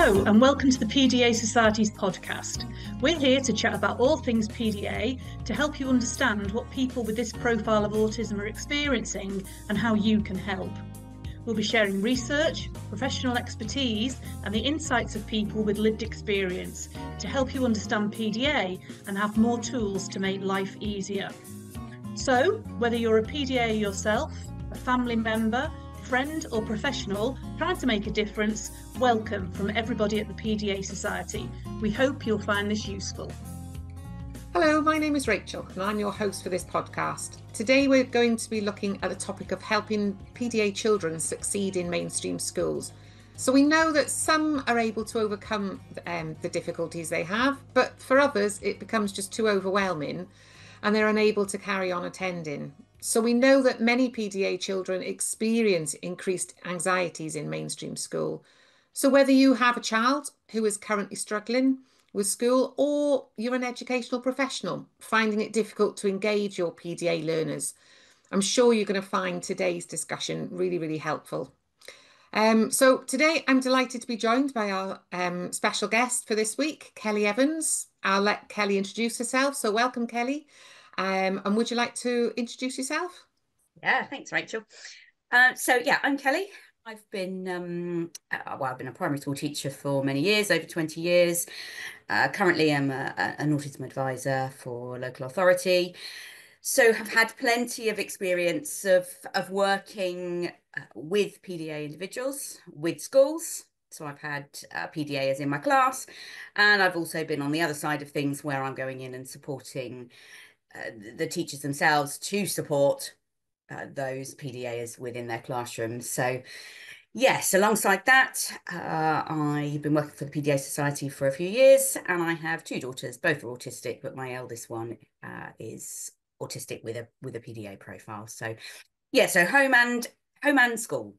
Hello and welcome to the PDA Society's podcast. We're here to chat about all things PDA to help you understand what people with this profile of autism are experiencing and how you can help. We'll be sharing research, professional expertise and the insights of people with lived experience to help you understand PDA and have more tools to make life easier. So, whether you're a PDA yourself, a family member, friend or professional trying to make a difference, welcome from everybody at the PDA Society. We hope you'll find this useful. Hello, my name is Rachel and I'm your host for this podcast. Today we're going to be looking at the topic of helping PDA children succeed in mainstream schools. So we know that some are able to overcome the difficulties they have, but for others it becomes just too overwhelming and they're unable to carry on attending. So we know that many PDA children experience increased anxieties in mainstream school. So whether you have a child who is currently struggling with school or you're an educational professional finding it difficult to engage your PDA learners, I'm sure you're going to find today's discussion really, really helpful. So today I'm delighted to be joined by our special guest for this week, Kelly Evans. I'll let Kelly introduce herself. So welcome, Kelly. And would you like to introduce yourself? Yeah, thanks, Rachel. I'm Kelly. I've been I've been a primary school teacher for many years, over 20 years. Currently, I'm an autism advisor for a local authority. So I've had plenty of experience of working with PDA individuals, with schools. So I've had PDAs in my class, and I've also been on the other side of things where I'm going in and supporting the teachers themselves to support those PDAs within their classrooms. So yes, alongside that, I've been working for the PDA Society for a few years, and I have two daughters. Both are autistic, but my eldest one is autistic with a PDA profile. So yeah, so home and school.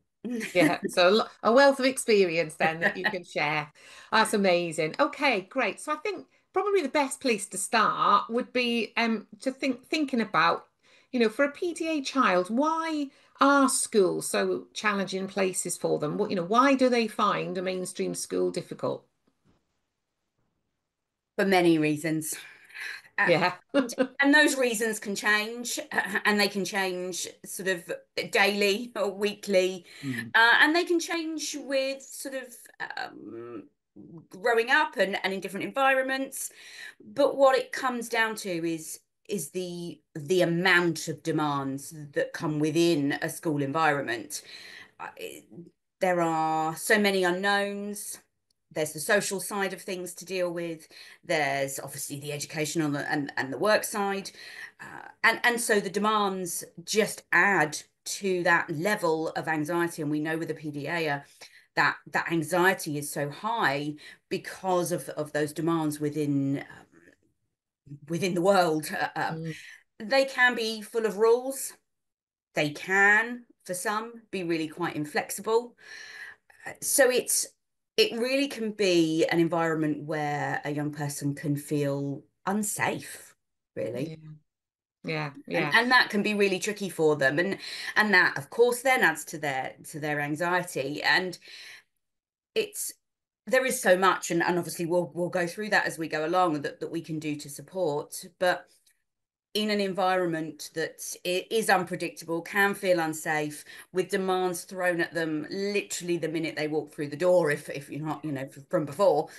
Yeah, so a wealth of experience then that you can share. That's amazing. Okay, great. So I think probably the best place to start would be to thinking about, for a PDA child, why are schools so challenging places for them? Why do they find a mainstream school difficult? For many reasons. Yeah. And those reasons can change, and they can change sort of daily or weekly, and they can change with sort of growing up and in different environments. But what it comes down to is the amount of demands that come within a school environment. There are so many unknowns. There's the social side of things to deal with. There's obviously the educational and the work side. And so the demands just add to that level of anxiety. And we know with the PDA that anxiety is so high because of those demands within the world. They can be full of rules. They can, for some, be really quite inflexible. So it really can be an environment where a young person can feel unsafe, really. Yeah. And that can be really tricky for them. And that, of course, then adds to their anxiety. And there is so much, and obviously we'll go through that as we go along that we can do to support. But in an environment that is unpredictable, can feel unsafe, with demands thrown at them literally the minute they walk through the door, if you're not, from before,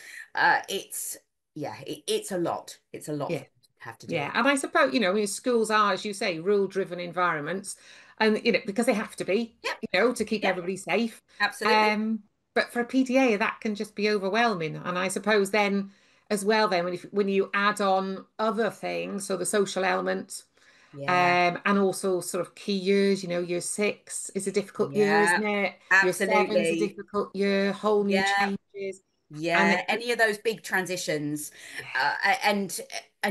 it's a lot. It's a lot Yeah. to have to do. Yeah, and I suppose, schools are, as you say, rule-driven environments, and because they have to be, to keep everybody safe. Absolutely. But for a PDA, that can just be overwhelming. And I suppose then, as well, then when you add on other things, so the social element, and also sort of key years, year 6 is a difficult year, isn't it? Absolutely. Year 7 is a difficult year, whole new changes. Yeah, any of those big transitions, and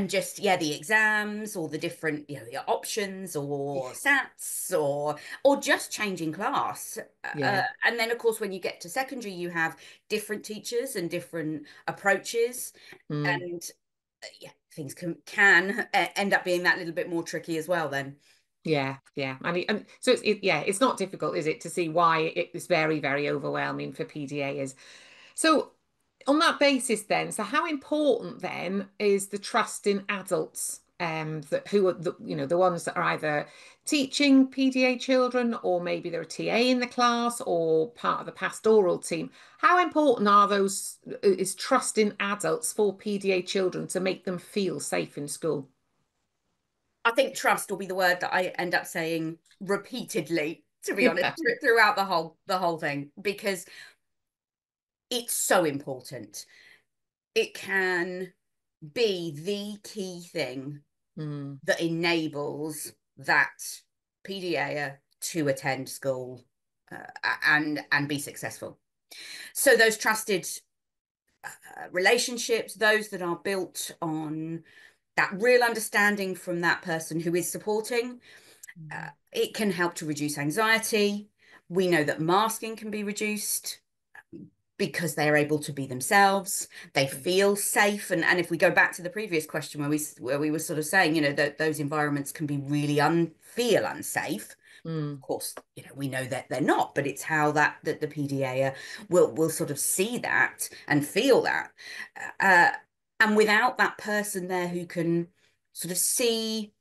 just the exams or the different the options or SATs or just changing class. And then of course when you get to secondary you have different teachers and different approaches, and things can end up being that little bit more tricky as well then. Yeah. And so it's not difficult, is it, to see why it's very, very overwhelming for PDAs. So on that basis then, so how important then is the trust in adults, that who are the, the ones that are either teaching PDA children, or maybe they're a TA in the class or part of the pastoral team? How important are those, is trust in adults for PDA children to make them feel safe in school? I think trust will be the word that I end up saying repeatedly, to be honest, Yeah. throughout the whole thing, because it's so important. It can be the key thing Mm. that enables that PDA to attend school, and be successful. So those trusted relationships, those that are built on that real understanding from that person who is supporting, it can help to reduce anxiety. We know that masking can be reduced because they're able to be themselves. They feel safe. And if we go back to the previous question where we were sort of saying, that those environments can be really feel unsafe. Of course, we know that they're not, but it's how that the PDA will sort of see that and feel that. And without that person there who can sort of see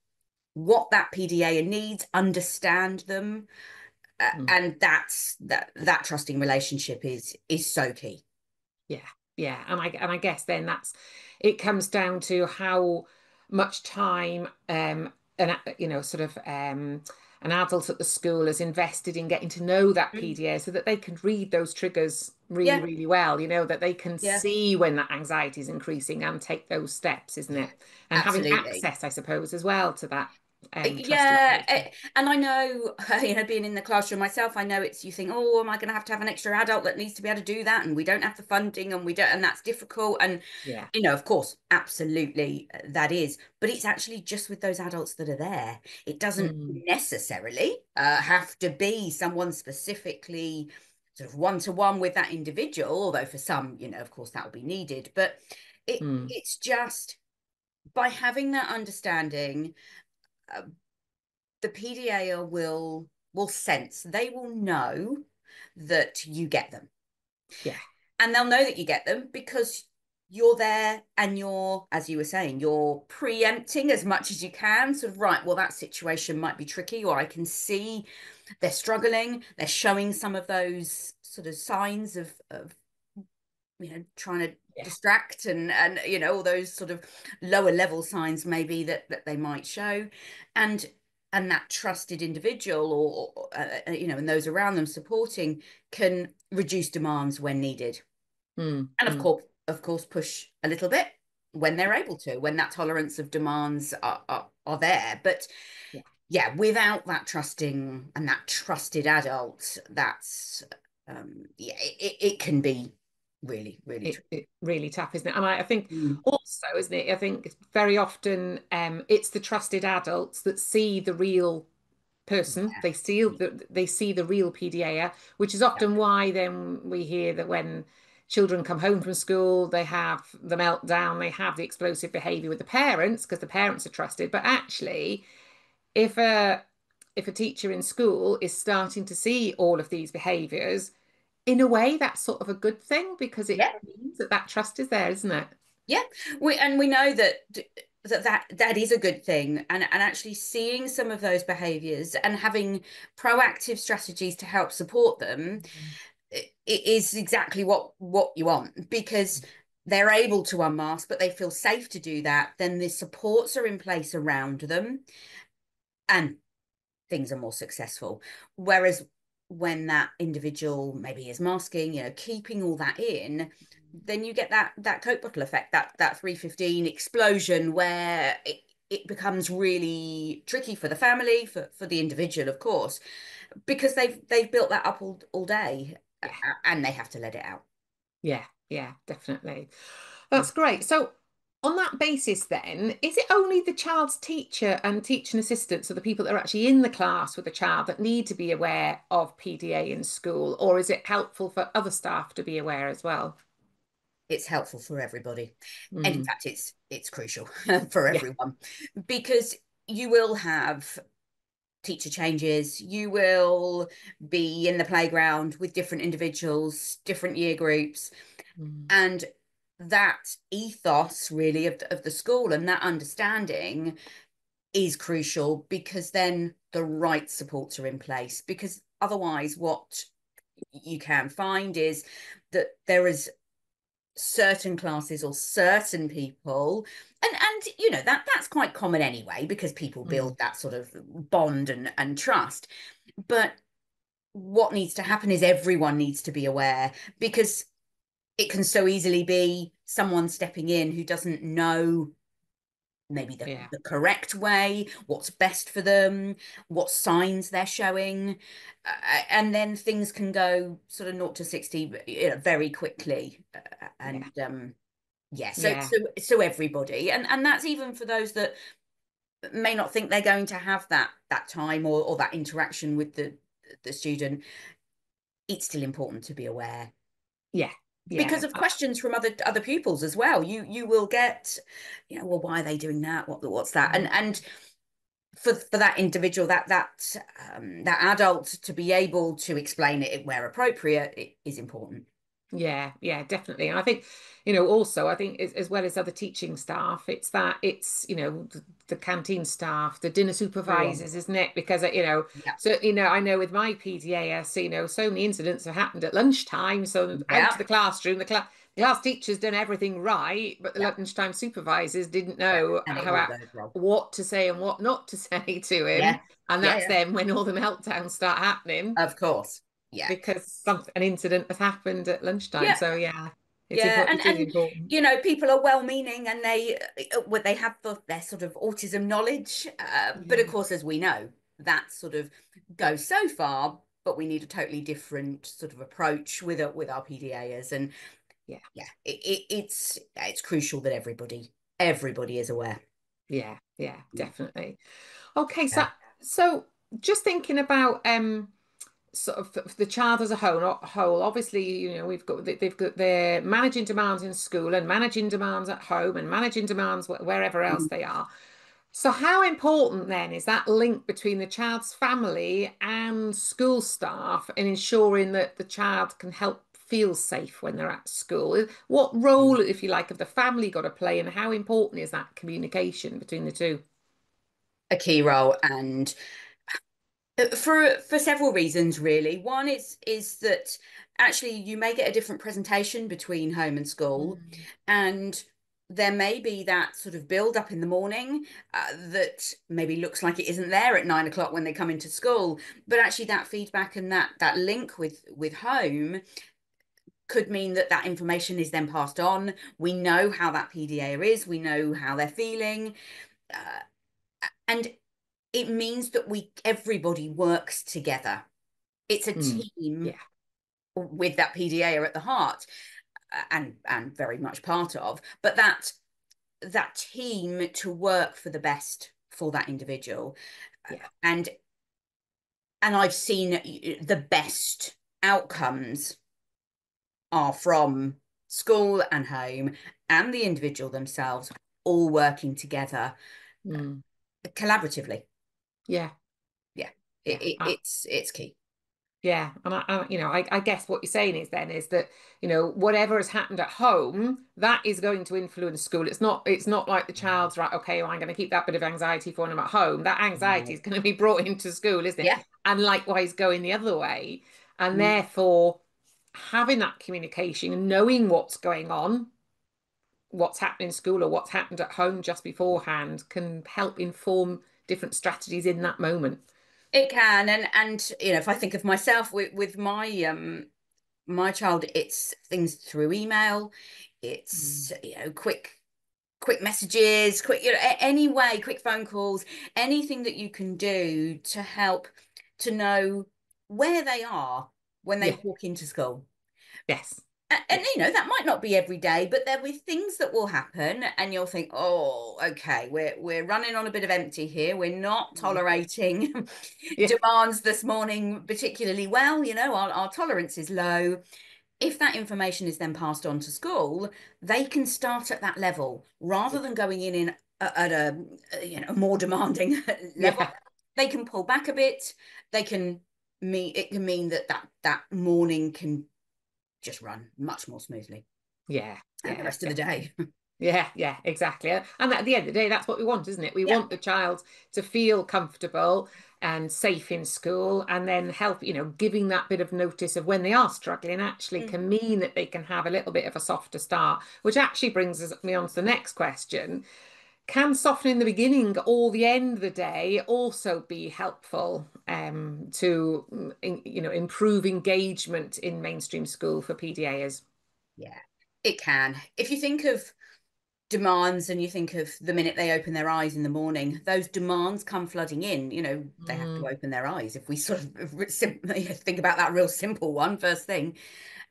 what that PDA needs, understand them, and that trusting relationship is so key. Yeah, yeah, and I guess then it comes down to how much time, an sort of an adult at the school is invested in getting to know that PDA, so that they can read those triggers really, Yeah, really well. That they can yeah, see when that anxiety is increasing and take those steps, isn't yeah, it? And having absolutely. access, I suppose, as well to that trusted Yeah, person. and I know, being in the classroom myself, I know you think, oh, am I going to have an extra adult that needs to be able to do that? And we don't have the funding, and we don't, and that's difficult. And, Yeah. of course, absolutely, that is. But it's actually just with those adults that are there. It doesn't Mm, necessarily have to be someone specifically sort of one-to-one with that individual, although for some, of course, that will be needed. But mm, it's just by having that understanding, uh, the PDA will sense, they will know that you get them. yeah. And they'll know that you get them because you're there, and you're, as you were saying, you're preempting as much as you can. Sort of, right, well, that situation might be tricky, or I can see they're struggling. They're showing some of those sort of signs of trying to Yeah. distract, and all those sort of lower level signs maybe that they might show. And that trusted individual, or and those around them supporting, can reduce demands when needed, Mm, and of mm. course push a little bit when they're able to, when that tolerance of demands are there. But Yeah. yeah, without that trusting and that trusted adult, that's yeah, it can be really, really tricky. It really tough, isn't it? And I think Mm. also, isn't it? I think very often, it's the trusted adults that see the real person. Yeah, They see the real PDA, which is often why then we hear that when children come home from school, they have the meltdown, they have the explosive behavior with the parents because the parents are trusted. But actually, if a teacher in school is starting to see all of these behaviors, in a way, that's sort of a good thing because it yeah, means that that trust is there, isn't it? yeah. We know that is a good thing, and actually seeing some of those behaviors and having proactive strategies to help support them, it is exactly what you want, because they're able to unmask, but they feel safe to do that. Then the supports are in place around them, and things are more successful. Whereas when that individual maybe is masking, keeping all that in, then you get that Coke bottle effect, that 315 explosion, where it becomes really tricky for the family, for the individual, of course, because they've built that up all day, Yeah, and they have to let it out. yeah, yeah, definitely. That's great. So, on that basis, then, is it only the child's teacher and teaching assistants, so the people that are actually in the class with the child, that need to be aware of PDA in school, or is it helpful for other staff to be aware as well? It's helpful for everybody, and in Mm, fact it's crucial for yeah, everyone, because you will have teacher changes, you will be in the playground with different individuals, different year groups, and that ethos really of the school and that understanding is crucial, because then the right supports are in place. Because otherwise what you can find is that there is certain classes or certain people, and you know that's quite common anyway, because people build that sort of bond and trust. But what needs to happen is everyone needs to be aware, because it can so easily be someone stepping in who doesn't know maybe the correct way, what's best for them, what signs they're showing, and then things can go sort of 0 to 60, you know, very quickly. So everybody, and that's even for those that may not think they're going to have that time or that interaction with the student. It's still important to be aware. Because of questions from other pupils as well. You will get, you know, well, why are they doing that? What's that? And for that individual, that adult to be able to explain it where appropriate, it is important. Yeah, definitely. And I think, you know, also, I think as well as other teaching staff, it's, you know, the canteen staff, the dinner supervisors, isn't it? Because, you know, so, you know, I know with my PDAs, you know, so many incidents have happened at lunchtime. So out to the classroom, the class teachers done everything right, but the lunchtime supervisors didn't know what to say and what not to say to him. And that's then when all the meltdowns start happening. Of course. Because an incident has happened at lunchtime. So it's important. And important. You know, people are well-meaning, and they have their sort of autism knowledge, but of course, as we know, that sort of goes so far. But we need a totally different sort of approach with our PDAs, and it's crucial that everybody is aware. Definitely. Okay, so just thinking about sort of the child as a whole, obviously, you know, they've got their managing demands in school and managing demands at home and managing demands wherever else they are. So how important then is that link between the child's family and school staff in ensuring that the child can help feel safe when they're at school? What role, if you like, have the family got to play, and how important is that communication between the two? A key role, and for several reasons, really. One is that actually you may get a different presentation between home and school, and there may be that sort of build up in the morning that maybe looks like it isn't there at 9 o'clock when they come into school, but actually that feedback and that link with home could mean that information is then passed on. We know how that PDA is, we know how they're feeling, and it means that everybody works together. It's a team with that PDA at the heart, and very much part of, but that team to work for the best for that individual. And I've seen the best outcomes are from school and home and the individual themselves all working together collaboratively. It's key. And you know, I guess what you're saying is that, you know, whatever has happened at home, that is going to influence school. It's not like the child's right, okay, well, I'm going to keep that bit of anxiety for them at home. That anxiety is going to be brought into school, isn't it? And likewise going the other way. And therefore having that communication and knowing what's going on, what's happening in school or what's happened at home just beforehand, can help inform different strategies in that moment. It can, and you know, if I think of myself with my my child, it's things through email, it's you know, quick messages, quick, you know, anyway, quick phone calls, anything that you can do to help to know where they are when they walk into school. And you know, that might not be every day, but there'll be things that will happen, and you'll think, oh, okay, we're running on a bit of empty here. We're not tolerating demands this morning particularly well. You know, our tolerance is low. If that information is then passed on to school, they can start at that level rather than going in at a you know, more demanding level. they can pull back a bit. They can it can mean that that morning can just run much more smoothly. Yeah, And the yeah, rest of the definitely. day. Yeah, exactly. And at the end of the day, that's what we want, isn't it? We Yeah. want the child to feel comfortable and safe in school, and then help, giving that bit of notice of when they are struggling actually Mm. can mean that they can have a little bit of a softer start, which actually brings me on to the next question. Can softening the beginning or the end of the day also be helpful to, improve engagement in mainstream school for PDAs? Yeah, it can. If you think of demands and you think of the minute they open their eyes in the morning, those demands come flooding in. They have to Mm, open their eyes. If we sort of simply think about that real simple one first thing.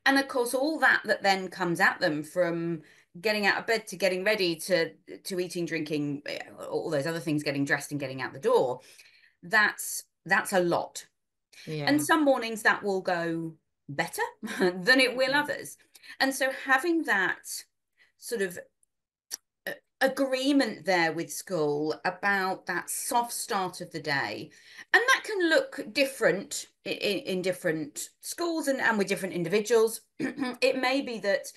And of course, all that then comes at them, from getting out of bed to getting ready to eating, drinking, all those other things, getting dressed and getting out the door. That's a lot. And yeah. some mornings that will go better than it will others. And so having that sort of agreement there with school about that soft start of the day, and that can look different in different schools and with different individuals. It may be that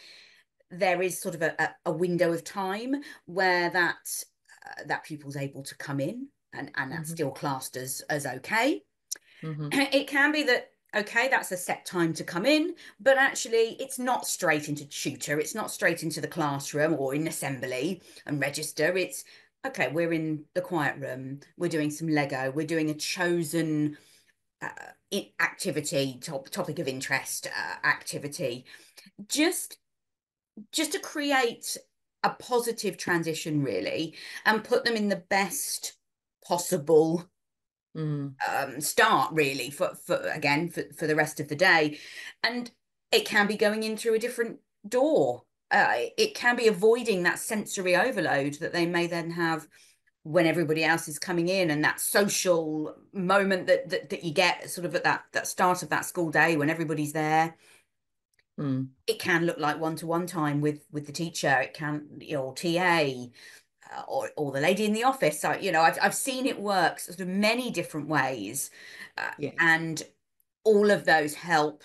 there is sort of a window of time where that pupil's able to come in, and that's Hmm. still classed as okay. Hmm. It can be that, okay, that's a set time to come in, but actually it's not straight into tutor, it's not straight into the classroom or in assembly and register. It's okay, we're in the quiet room, we're doing some Lego, we're doing a chosen activity, topic of interest activity, just just to create a positive transition, really, and put them in the best possible Mm. start, really, for again for the rest of the day. And it can be going in through a different door. It can be avoiding that sensory overload that they may then have when everybody else is coming in, and that social moment that you get sort of at that start of that school day when everybody's there. Mm. It can look like one-to-one time with the teacher. It can, TA, or the lady in the office. So, I've seen it work sort of many different ways, Yeah. and all of those help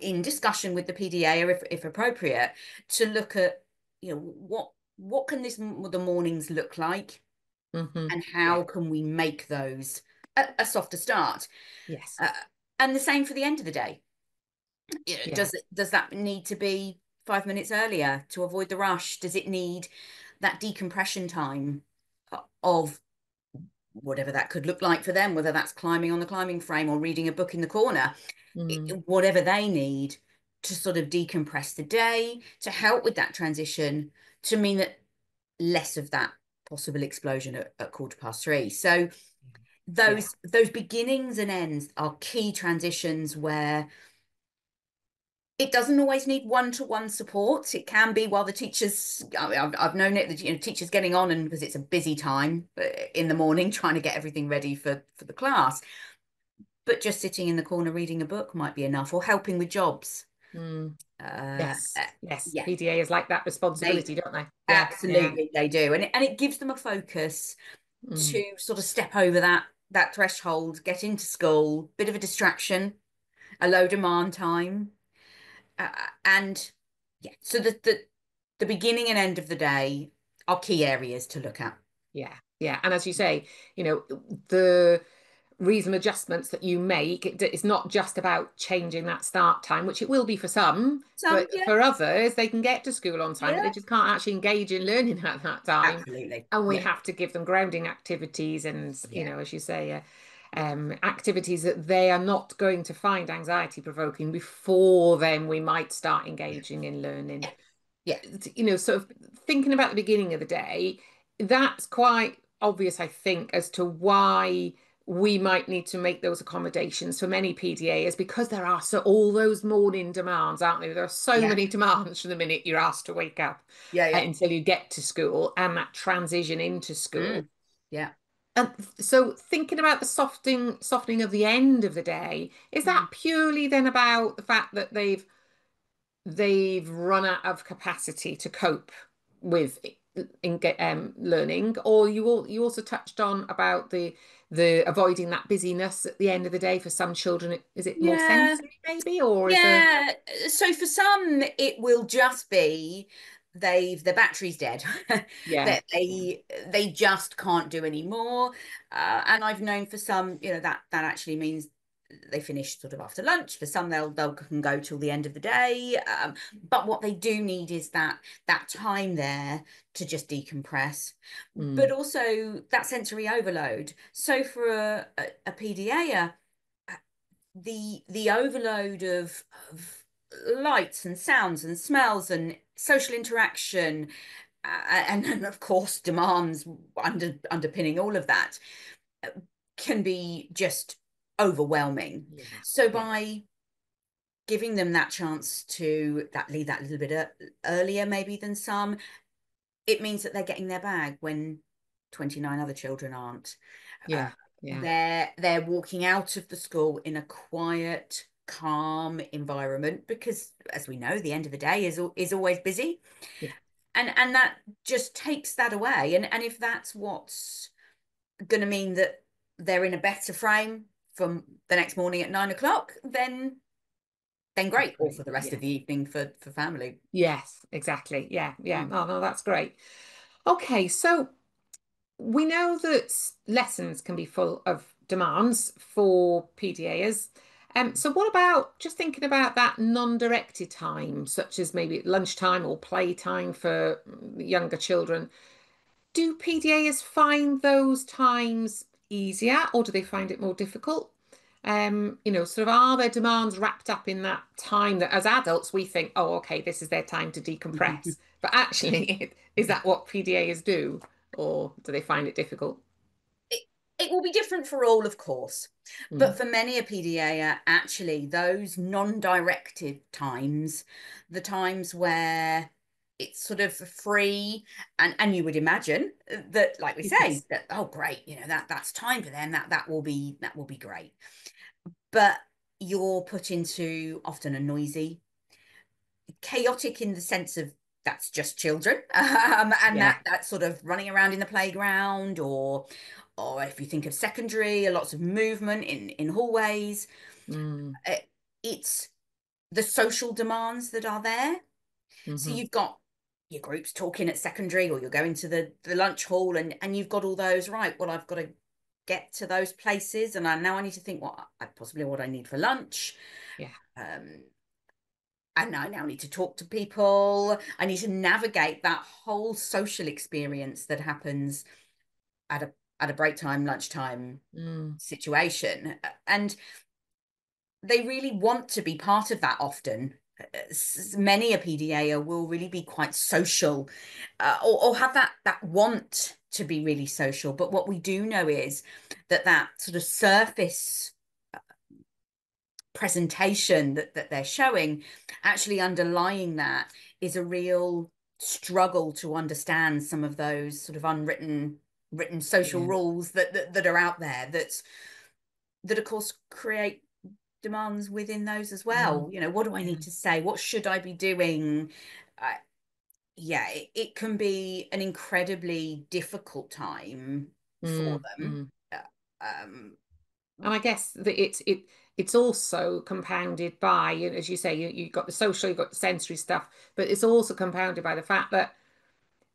in discussion with the PDA, or if appropriate, to look at, what can the mornings look like, Hmm. and Yeah. how can we make those a softer start, Yes. uh, and the same for the end of the day. Yeah. Does that need to be 5 minutes earlier to avoid the rush? Does it need that decompression time of whatever that could look like for them, whether that's climbing on the climbing frame or reading a book in the corner, Mm. whatever they need to sort of decompress the day, to help with that transition, to mean that less of that possible explosion at 3:15. So Yeah. those beginnings and ends are key transitions where it doesn't always need one-to-one support. It can be while the teachers, I've known it, that teachers getting on, and because it's a busy time in the morning trying to get everything ready for the class. But just sitting in the corner reading a book might be enough, or helping with jobs. Mm. Uh, Yes. Yes. yeah, PDA is like that they responsibility, don't they? Yeah. Yeah. absolutely they do, and it gives them a focus Mm. to sort of step over that threshold, get into school, bit of a distraction, a low demand time, and yeah. So the beginning and end of the day are key areas to look at. Yeah. Yeah. And as you say, the reasonable adjustments that you make, it's not just about changing that start time, which it will be for some, Some, but yeah, for others, they can get to school on time, but they yeah, just can't actually engage in learning at that time. absolutely, And we yeah, have to give them grounding activities and, yeah, as you say, yeah, activities that they are not going to find anxiety provoking before then we might start engaging in learning. yeah, yeah, Sort of thinking about the beginning of the day, that's quite obvious, I think, as to why we might need to make those accommodations for many PDAs, because there are all those morning demands, aren't there? There are so yeah, many demands from the minute you're asked to wake up yeah, yeah. until you get to school, and that transition into school. Mm, yeah. And so thinking about the softening of the end of the day, is Mm. that purely then about the fact that they've run out of capacity to cope with learning, or you also touched on about the avoiding that busyness at the end of the day. For some children, is it more Yeah. sensory maybe, or is there? Yeah. So for some, it will just be their battery's dead. Yeah, That they just can't do any more. And I've known for some, that actually means they finish sort of after lunch. For some, they'll can go till the end of the day. But what they do need is that time there to just decompress, but mm, also that sensory overload. So for a PDA, the overload of lights and sounds and smells and social interaction, and of course demands underpinning all of that, can be just overwhelming. yeah, So yeah, by giving them that chance to leave that little bit earlier maybe than some, it means that they're getting their bag when 29 other children aren't. uh, yeah, yeah, they're walking out of the school in a quiet, calm environment, because as we know, the end of the day is always busy, yeah, and that just takes that away. And if that's what's going to mean that they're in a better frame from the next morning at 9 o'clock, then that's great. Or great. for the rest of Yeah. the evening for family. Yes, exactly. Yeah, yeah. Mm. Oh no, that's great. Okay, so we know that lessons can be full of demands for PDAs. So what about just thinking about that non-directed time, such as maybe lunchtime or playtime for younger children? Do PDAs find those times easier, or do they find it more difficult? Sort of are their demands wrapped up in that time that as adults we think, oh, okay, this is their time to decompress. But actually, is that what PDAs do, or do they find it difficult? it, it will be different for all, of course. But Mm. for many a PDA, actually, those non-directive times, the times where it's sort of free, and you would imagine that, like we say, Yes. that, oh great, that's time for them, that will be great. But you're put into often a noisy, chaotic in the sense of that's just children, and Yeah. that's sort of running around in the playground, or if you think of secondary, lots of movement in hallways. Mm. Uh, it's the social demands that are there. So Hmm. you've got your groups talking at secondary, or you're going to the lunch hall, and you've got all those, right, well, I've got to get to those places, and I need to think what I need for lunch. Yeah. um and I now need to talk to people. I need to navigate that whole social experience that happens at a break time, lunchtime Mm. situation. And they really want to be part of that often. Many a PDA will really be quite social, or have that want to be really social. But what we do know is that sort of surface presentation that they're showing, actually underlying that is a real struggle to understand some of those sort of written social Yeah. rules that are out there, that of course create demands within those as Mm. well. What do I Yeah. need to say? What should I be doing? Yeah, it can be an incredibly difficult time for Mm. them. Mm. Uh, um, And I guess that it's also compounded by, as you say, you've got the social, you've got the sensory stuff, but it's also compounded by the fact that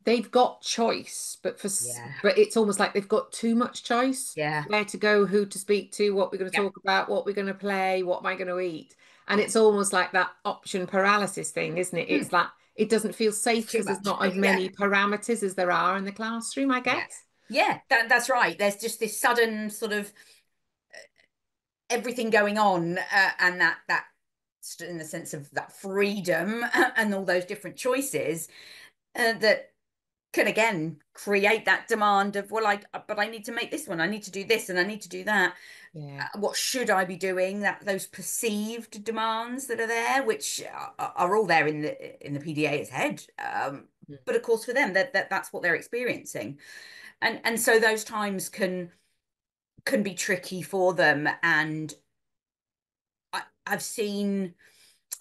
they've got choice, yeah, but it's almost like they've got too much choice. yeah, Where to go, who to speak to, what we're going to yeah. talk about, what we're going to play, what am I going to eat? And it's almost like that option paralysis thing, isn't it? It's Mm, like it doesn't feel it's safe too because there's much. not as Yeah. many parameters as there are in the classroom, I Yeah. guess. Yeah, that's right. There's just this sudden sort of everything going on, and that in the sense of that freedom, and all those different choices, that can again create that demand of, well, I need to make this one, I need to do this, and I need to do that. Yeah. What should I be doing? That those perceived demands that are there, which are all there in the PDA's head, Mm. but of course for them, that's what they're experiencing. And so those times can be tricky for them. And I, I've seen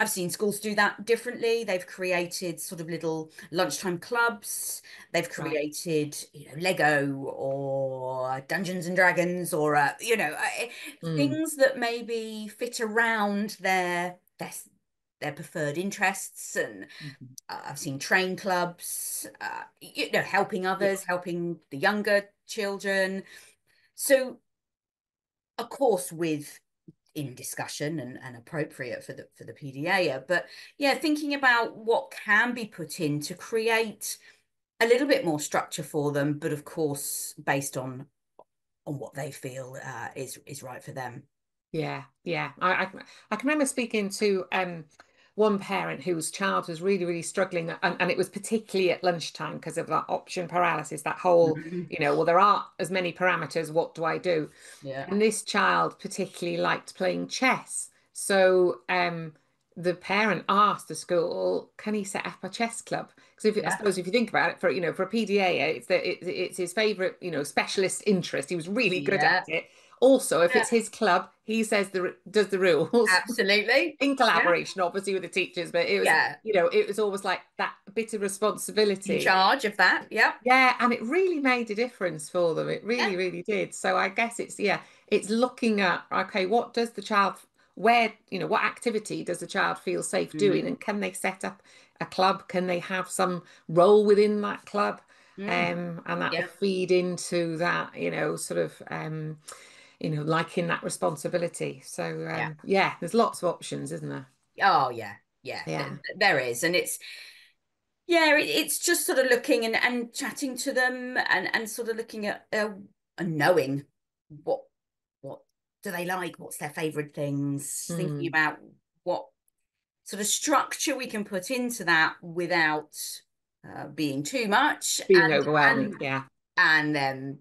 I've seen schools do that differently. They've created sort of little lunchtime clubs. They've Right. created, Lego or Dungeons and Dragons or, Mm. things that maybe fit around their preferred interests. And Mhm. I've seen train clubs, helping Yeah. others, helping the younger children. So, of course, with in discussion and appropriate for the PDA. But yeah, thinking about what can be put in to create a little bit more structure for them, but of course based on what they feel is right for them. Yeah, yeah. I can remember speaking to one parent whose child was really, really struggling, and it was particularly at lunchtime because of that option paralysis, that whole, Mhm. well, there aren't as many parameters, what do I do? Yeah. And this child particularly liked playing chess. So the parent asked the school, can he set up a chess club? Because I Yeah. suppose if you think about it, for a PDA, it's his favorite, specialist interest. He was really good at Yeah. it. Also, if Yeah. it's his club, he does the rules Absolutely. in Yeah. collaboration, obviously, with the teachers. But Yeah. it was always like that bit of In responsibility. charge of that. Yeah. Yeah, and it really made a difference for them. It Yeah. really, really did. So I guess it's looking at, okay, what does the child, where, what activity does the child feel safe doing? Mm. And can they set up a club? Can they have some role within that club? Mm. And that will Yeah. feed into that, sort of liking that responsibility. So Yeah. yeah, there's lots of options, isn't there? Oh yeah. Yeah. Yeah. There is. And it's just sort of looking and chatting to them and sort of looking at and knowing what what do they like, what's their favorite things, thinking Mm. about what sort of structure we can put into that without being too much, Being and overwhelming. and Yeah. and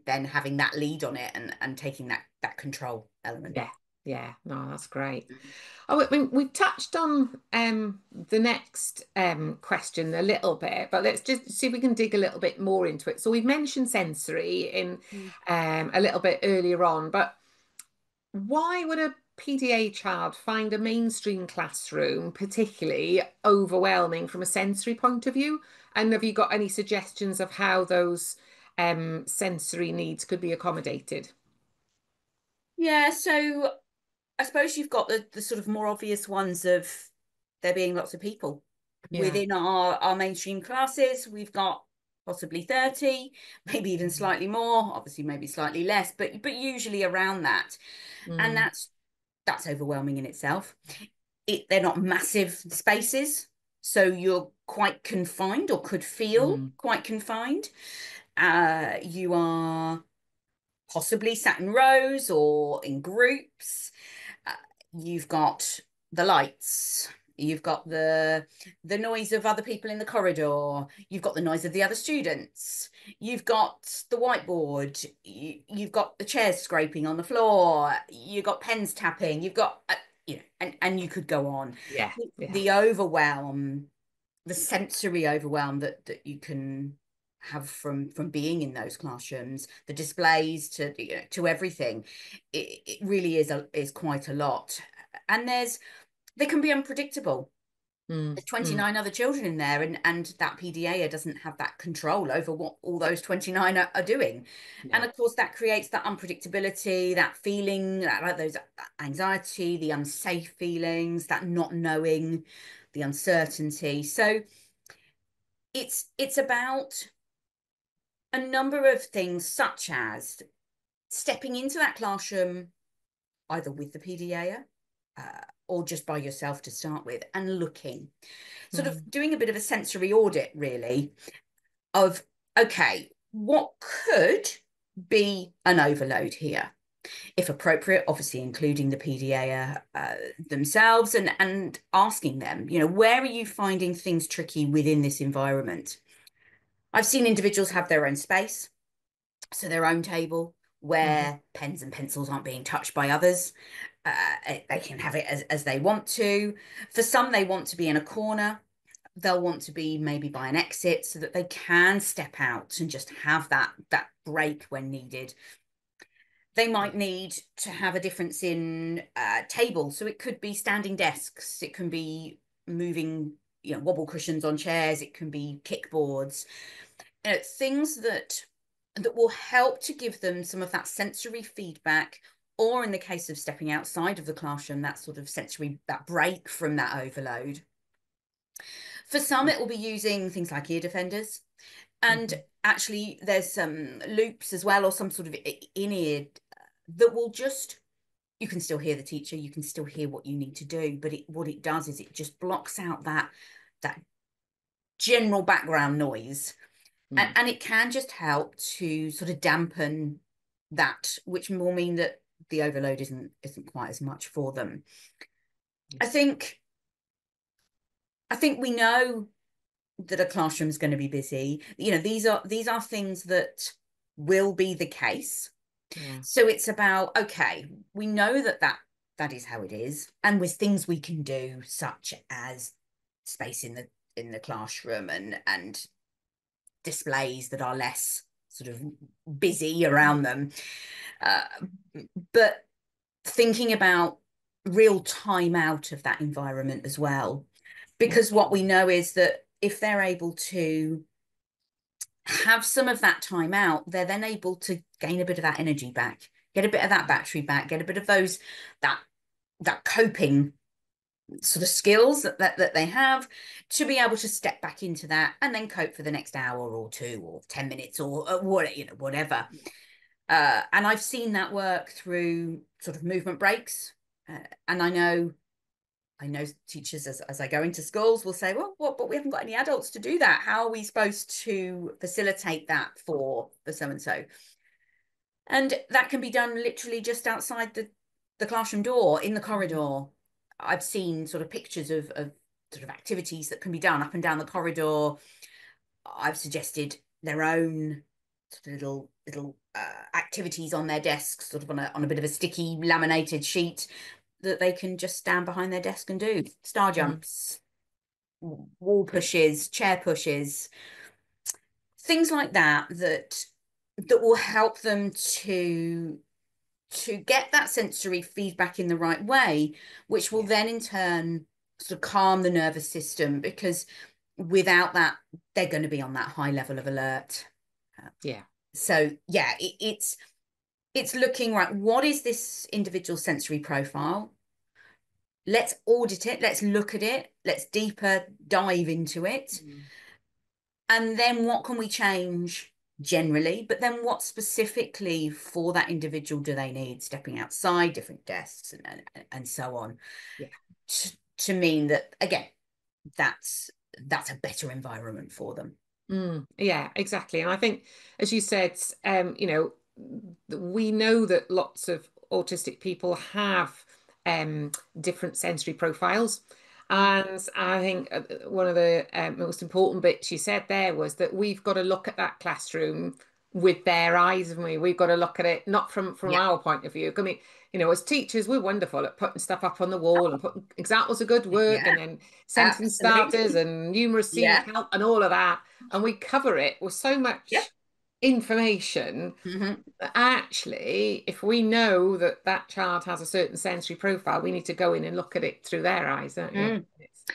then having that lead on it and taking that control element. Yeah. Yeah. No, that's great. Oh, I mean, we touched on the next question a little bit, but let's just see if we can dig a little bit more into it. So we've mentioned sensory in Mm. a little bit earlier on, but why would a PDA child find a mainstream classroom particularly overwhelming from a sensory point of view? And have you got any suggestions of how those sensory needs could be accommodated? Yeah, so I suppose you've got the sort of more obvious ones of there being lots of people Yeah. within our mainstream classes. We've got possibly 30, maybe even Mhm. slightly more, obviously maybe slightly less, but usually around that. And Mm, that's overwhelming in itself. They're not massive spaces, so you're quite confined or could feel mm, quite confined. You are possibly sat in rows or in groups. Uh, you've got the lights. You've got the noise of other people in the corridor. You've got the noise of the other students. You've got the whiteboard. You've got the chairs scraping on the floor. You've got pens tapping. You've got, and you could go on. yeah. Yeah. The overwhelm, the sensory overwhelm that you can have from being in those classrooms, the displays to everything, it really is quite a lot. And they can be unpredictable. Mm, There's mm, 29 other children in there, and that PDA doesn't have that control over what all those 29 are doing. And no. of course that creates that unpredictability, that feeling, like those anxiety, the unsafe feelings, that not knowing, the uncertainty. So it's about a number of things, such as stepping into that classroom either with the PDA or just by yourself to start with, and looking, sort of Mm, doing a bit of a sensory audit, really, of, okay, what could be an overload here? If appropriate, obviously including the PDA themselves, and asking them, where are you finding things tricky within this environment? I've seen individuals have their own space, so their own table mhm. where pens and pencils aren't being touched by others. They can have it as they want to. For some, they want to be in a corner. They'll want to be maybe by an exit so that they can step out and just have that break when needed. They Yeah. might need to have a difference in table. So it could be standing desks. It can be moving, wobble cushions on chairs, it can be kickboards, things that will help to give them some of that sensory feedback, or in the case of stepping outside of the classroom, that sort of sensory, that break from that overload. For some, it will be using things like ear defenders. And actually, there's some loops as well, or some sort of in-ear that will just, you can still hear the teacher, you can still hear what you need to do, but what it does is it just blocks out that general background noise. And it can just help to sort of dampen that, which will mean that the overload isn't quite as much for them. I think we know that a classroom is going to be busy. These are things that will be the case. So it's about, okay, we know that is how it is, and with things we can do, such as space in the classroom and displays that are less sort of busy around them, but thinking about real time out of that environment as well, because what we know is that if they're able to have some of that time out, they're then able to gain a bit of that energy back, get a bit of that battery back, get a bit of that coping sort of skills that they have, to be able to step back into that and then cope for the next hour or 2 or 10 minutes or whatever. And I've seen that work through sort of movement breaks. And I know teachers, as I go into schools, will say, well, but we haven't got any adults to do that. How are we supposed to facilitate that for so-and-so? And that can be done literally just outside the classroom door, in the corridor. I've seen sort of pictures of sort of activities that can be done up and down the corridor. I've suggested their own sort of little activities on their desks, sort of on a bit of a sticky laminated sheet that they can just stand behind their desk and do. Star jumps, wall pushes, chair pushes, things like that will help them to get that sensory feedback in the right way, which will then in turn sort of calm the nervous system, because without that, they're going to be on that high level of alert. So yeah, it's looking, right, what is this individual sensory profile? Let's audit it, let's look at it, let's deeper dive into it. And then what can we change generally, but then what specifically for that individual do they need? Stepping outside, different desks, and so on. To mean that, again, that's a better environment for them. Yeah, exactly. And I think, as you said, we know that lots of autistic people have different sensory profiles. And I think one of the most important bits you said there was that we've got to look at that classroom with their eyes, haven't we? We've got to look at it not from our point of view. I mean, as teachers, we're wonderful at putting stuff up on the wall and putting examples of good work and then sentence starters and numeracy help and all of that. And we cover it with so much information. Actually, if we know that child has a certain sensory profile, we need to go in and look at it through their eyes, don't you?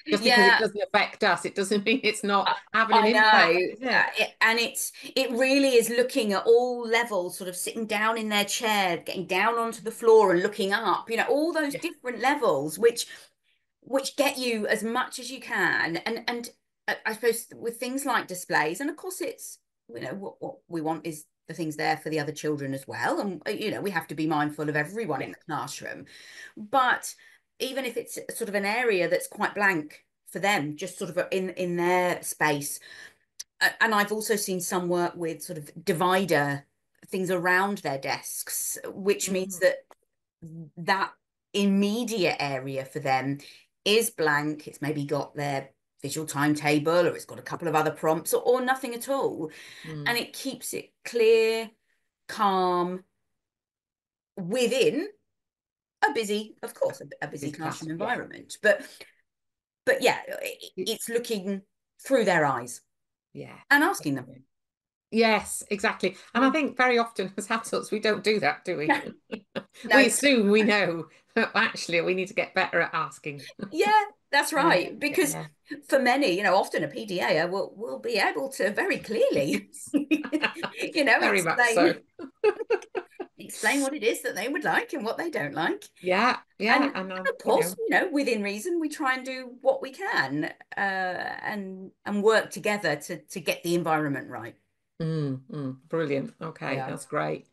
Just because it doesn't affect us, it doesn't mean it's not having an impact. And it really is looking at all levels, sort of sitting down in their chair, getting down onto the floor and looking up, all those different levels, which get you as much as you can. And I suppose with things like displays, and of course it's, what we want is the things there for the other children as well. And, we have to be mindful of everyone in the classroom. But even if it's sort of an area that's quite blank for them, just sort of in their space. And I've also seen some work with sort of divider things around their desks, which means that immediate area for them is blank. It's maybe got their visual timetable, or it's got a couple of other prompts, or nothing at all. And it keeps it clear, calm, within a busy classroom environment. But yeah, it's looking through their eyes. And asking them. Yes, exactly. And I think very often as adults, we don't do that, do we? We assume we know, but actually we need to get better at asking. That's Yeah, right. Because yeah. for many, often a PDA will be able to very clearly, Very much so. explain what it is that they would like and what they don't like. Yeah, yeah, And and of course, within reason, we try and do what we can, and work together to get the environment right. brilliant. Okay, Yeah. that's great.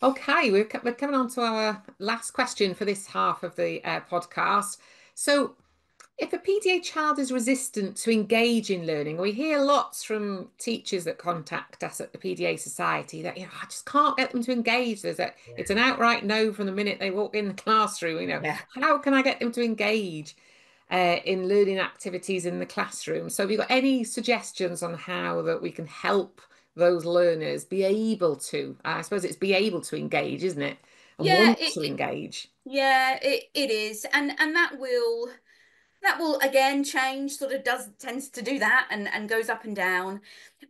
Okay, we're coming on to our last question for this half of the podcast. So, if a PDA child is resistant to engage in learning, we hear lots from teachers that contact us at the PDA Society that, I just can't get them to engage. It's an outright no from the minute they walk in the classroom. Yeah. How can I get them to engage in learning activities in the classroom? So have you got any suggestions on how that we can help those learners be able to, I suppose it's be able to engage, isn't it? And Yeah, want to engage. it is. And that will again change, sort of tends to do that and goes up and down.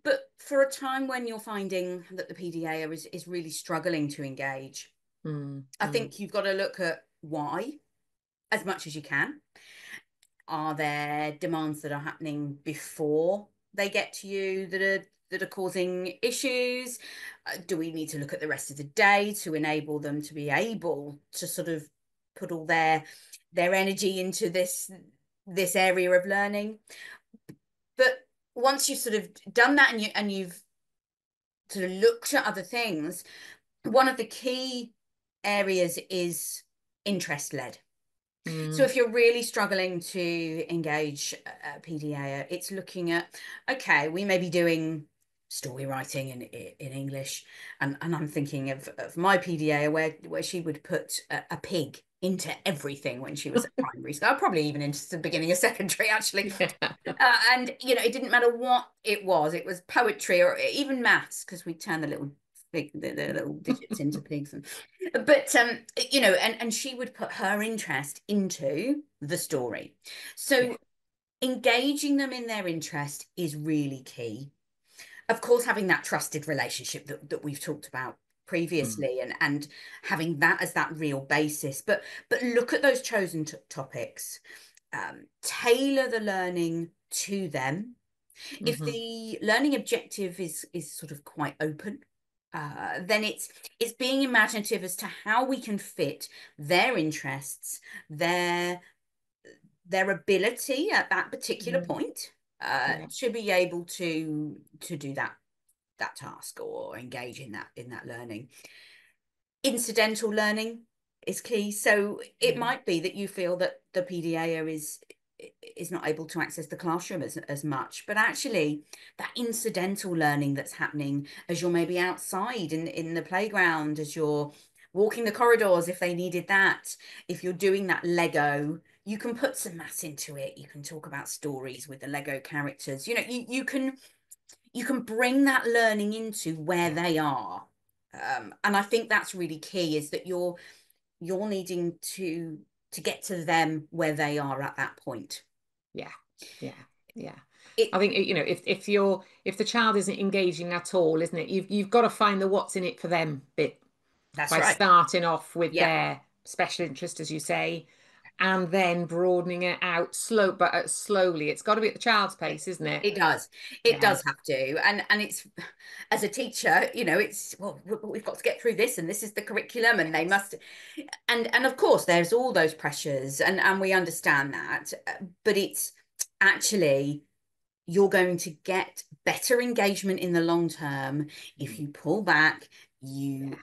But for a time when you're finding that the PDA is really struggling to engage, I think you've got to look at why as much as you can. Are there demands that are happening before they get to you that are causing issues? Do we need to look at the rest of the day to enable them to be able to sort of put all their energy into this area of learning? But once you've sort of done that and you've sort of looked at other things, one of the key areas is interest led. So if you're really struggling to engage a PDA, it's looking at, okay, we may be doing story writing in English, and I'm thinking of my PDA where she would put a pig into everything when she was at primary school, probably even into the beginning of secondary, actually. Yeah. And it didn't matter what it was poetry or even maths, because we turn the little digits into pigs. But and she would put her interest into the story. So engaging them in their interest is really key. Of course, having that trusted relationship that we've talked about previously, and having that as that real basis. But look at those chosen topics, tailor the learning to them. If the learning objective is sort of quite open, then it's being imaginative as to how we can fit their interests, their ability at that particular point, Yeah. to be able to do that task or engage in that learning. Incidental learning is key. So it might be that you feel that the PDA is not able to access the classroom as much, but actually that incidental learning that's happening as you're maybe outside in the playground, as you're walking the corridors, if they needed that, if you're doing that Lego, you can put some maths into it, you can talk about stories with the Lego characters, you can bring that learning into where they are. And I think that's really key, is that you're needing to get to them where they are at that point. Yeah, yeah, yeah. It, I think if the child isn't engaging at all, isn't it? You've got to find the what's in it for them bit that's by right. starting off with Yeah. their special interest, as you say, and then broadening it out slowly. It's got to be at the child's pace, isn't it? It does. It Yeah. does have to. And it's, as a teacher, it's, well, we've got to get through this, and this is the curriculum, and they must, and of course there's all those pressures, and we understand that, but it's actually, you're going to get better engagement in the long term if you pull back, you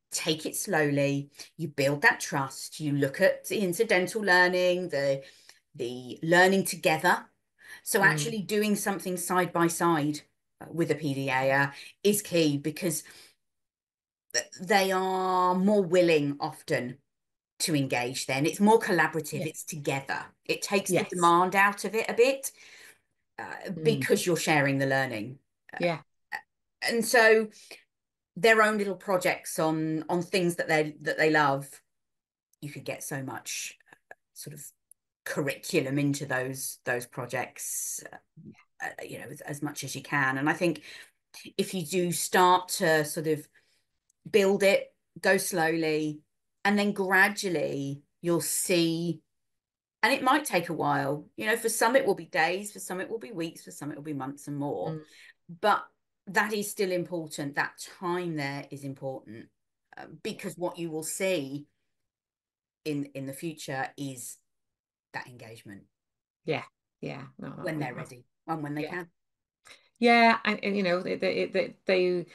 take it slowly, you build that trust, you look at the incidental learning, the learning together. So actually doing something side by side with a PDA is key, because they are more willing often to engage then. It's more collaborative, Yeah. it's together. It takes the Yes. demand out of it a bit, because you're sharing the learning. Yeah. And so their own little projects on things that they love, you could get so much sort of curriculum into those projects, as much as you can. And I think if you do start to sort of build it, go slowly, and then gradually you'll see And it might take a while. For some it will be days, for some it will be weeks, for some it will be months and more. But that is still important. That time there is important, because what you will see in the future is that engagement. No, when they're ready and when they can. Yeah, and they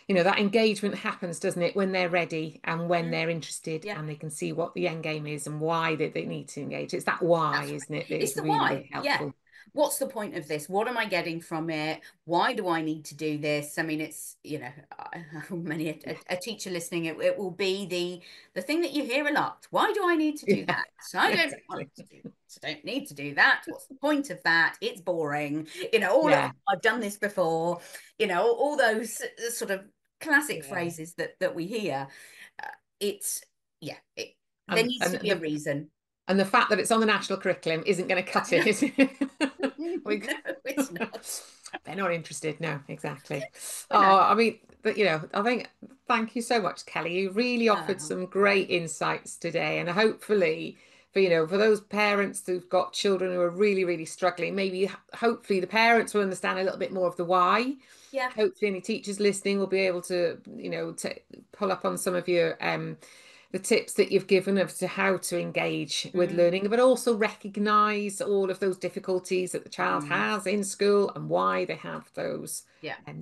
that engagement happens, doesn't it, when they're ready and when they're interested, and they can see what the end game is and why they need to engage. It's that why, isn't it? It's the really, why. really helpful. What's the point of this? What am I getting from it? Why do I need to do this? I mean, it's, many a teacher listening, it will be the thing that you hear a lot. Why do I need to do that? So I don't want to do, so don't need to do that. What's the point of that? It's boring. I've done this before. All those sort of classic phrases that we hear. There needs to be a reason. And the fact that it's on the national curriculum isn't going to cut it, is it? No, it's not. They're not interested. No, exactly. No. I mean, but I think, thank you so much, Kelly. You really offered some great insights today, and hopefully, for those parents who've got children who are really, really struggling, hopefully the parents will understand a little bit more of the why. Yeah. Hopefully, any teachers listening will be able to, to pull up on some of your the tips that you've given as to how to engage with learning, but also recognise all of those difficulties that the child has in school and why they have those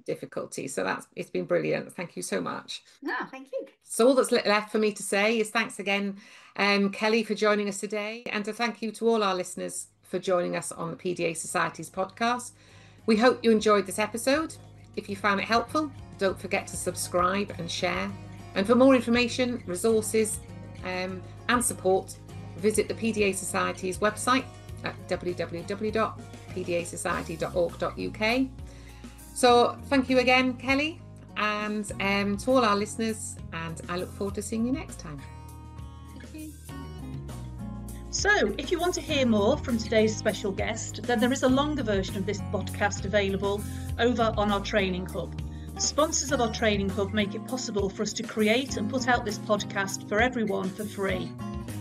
difficulties. So it's been brilliant. Thank you so much. No, thank you. So all that's left for me to say is thanks again, Kelly, for joining us today, and to thank you to all our listeners for joining us on the PDA Society's podcast. We hope you enjoyed this episode. If you found it helpful, don't forget to subscribe and share. And for more information, resources and support, visit the PDA Society's website at www.pdasociety.org.uk. So thank you again, Kelly, and to all our listeners, and I look forward to seeing you next time. Thank you. So if you want to hear more from today's special guest, then there is a longer version of this podcast available over on our training hub. Sponsors of our training hub make it possible for us to create and put out this podcast for everyone for free.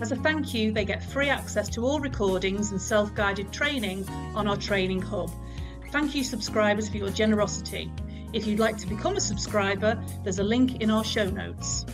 As a thank you, they get free access to all recordings and self-guided training on our training hub. Thank you, subscribers, for your generosity. If you'd like to become a subscriber, there's a link in our show notes.